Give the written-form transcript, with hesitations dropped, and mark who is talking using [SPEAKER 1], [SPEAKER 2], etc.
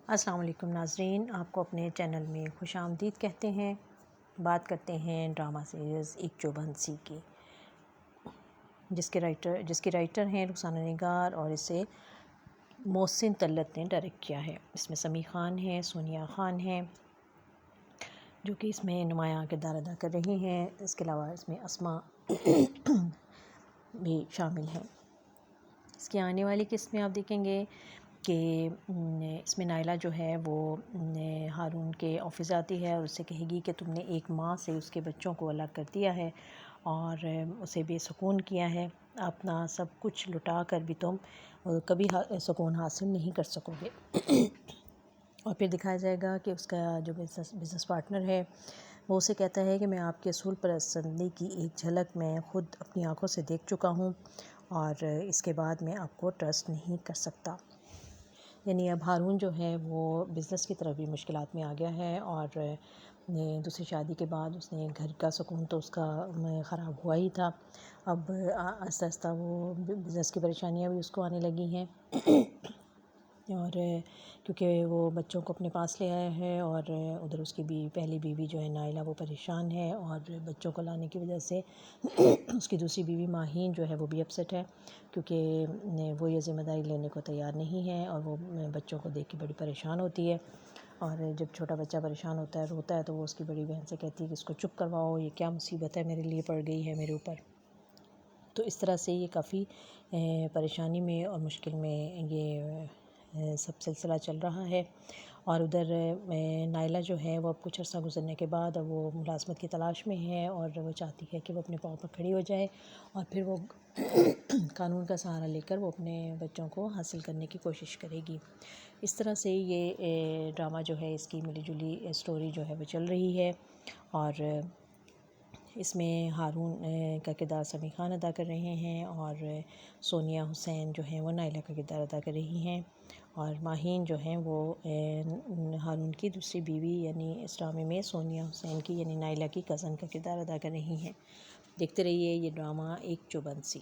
[SPEAKER 1] السلام علیکم ناظرین، آپ کو اپنے چینل میں خوش آمدید کہتے ہیں۔ بات کرتے ہیں ڈرامہ سیریز ایک چوبند کی، جس کے رائٹر ہیں رخسانہ نگار، اور اسے محسن طلعت نے ڈائریکٹ کیا ہے۔ اس میں سمیع خان ہیں، سونیا خان ہیں جو کہ اس میں نمایاں کردار ادا کر رہی ہیں۔ اس کے علاوہ اس میں اسماء بھی شامل ہیں۔ اس کی آنے والی قسط میں آپ دیکھیں گے کہ اس میں نائلہ جو ہے وہ ہارون کے آفس آتی ہے اور اسے کہے گی کہ تم نے ایک ماں سے اس کے بچوں کو الگ کر دیا ہے اور اسے بے سکون کیا ہے، اپنا سب کچھ لٹا کر بھی تم کبھی سکون حاصل نہیں کر سکو گے۔ اور پھر دکھایا جائے گا کہ اس کا جو بزنس پارٹنر ہے وہ اسے کہتا ہے کہ میں آپ کے اصول پسندی کی ایک جھلک میں خود اپنی آنکھوں سے دیکھ چکا ہوں اور اس کے بعد میں آپ کو ٹرسٹ نہیں کر سکتا۔ یعنی اب ہارون جو ہے وہ بزنس کی طرف بھی مشکلات میں آ گیا ہے، اور دوسری شادی کے بعد اس نے گھر کا سکون تو اس کا خراب ہوا ہی تھا، اب آہستہ آہستہ وہ بزنس کی پریشانیاں بھی اس کو آنے لگی ہیں، اور کیونکہ وہ بچوں کو اپنے پاس لے آیا ہے، اور ادھر اس کی پہلی بیوی جو ہے نائلہ وہ پریشان ہے، اور بچوں کو لانے کی وجہ سے اس کی دوسری بیوی ماہین جو ہے وہ بھی اپسیٹ ہے، کیونکہ وہ یہ ذمہ داری لینے کو تیار نہیں ہے، اور وہ بچوں کو دیکھ کے بڑی پریشان ہوتی ہے۔ اور جب چھوٹا بچہ پریشان ہوتا ہے، روتا ہے، تو وہ اس کی بڑی بہن سے کہتی ہے کہ اس کو چپ کرواؤ، یہ کیا مصیبت ہے میرے لیے پڑ گئی ہے میرے اوپر۔ تو اس طرح سے یہ کافی پریشانی میں اور مشکل میں یہ سب سلسلہ چل رہا ہے۔ اور ادھر نائلہ جو ہے وہ اب کچھ عرصہ گزرنے کے بعد اب وہ ملازمت کی تلاش میں ہے، اور وہ چاہتی ہے کہ وہ اپنے پاؤں پر کھڑی ہو جائے، اور پھر وہ قانون کا سہارا لے کر وہ اپنے بچوں کو حاصل کرنے کی کوشش کرے گی۔ اس طرح سے یہ ڈرامہ جو ہے اس کی ملی جلی اسٹوری جو ہے وہ چل رہی ہے، اور اس میں ہارون کا کردار سمیع خان ادا کر رہے ہیں، اور سونیا حسین جو ہیں وہ نائلہ کا کردار ادا کر رہی ہیں، اور ماہین جو ہیں وہ ہارون کی دوسری بیوی یعنی اس ڈرامے میں سونیا حسین کی یعنی نائلہ کی کزن کا کردار ادا کر رہی ہیں۔ دیکھتے رہیے یہ ڈرامہ ایک چوبند سی۔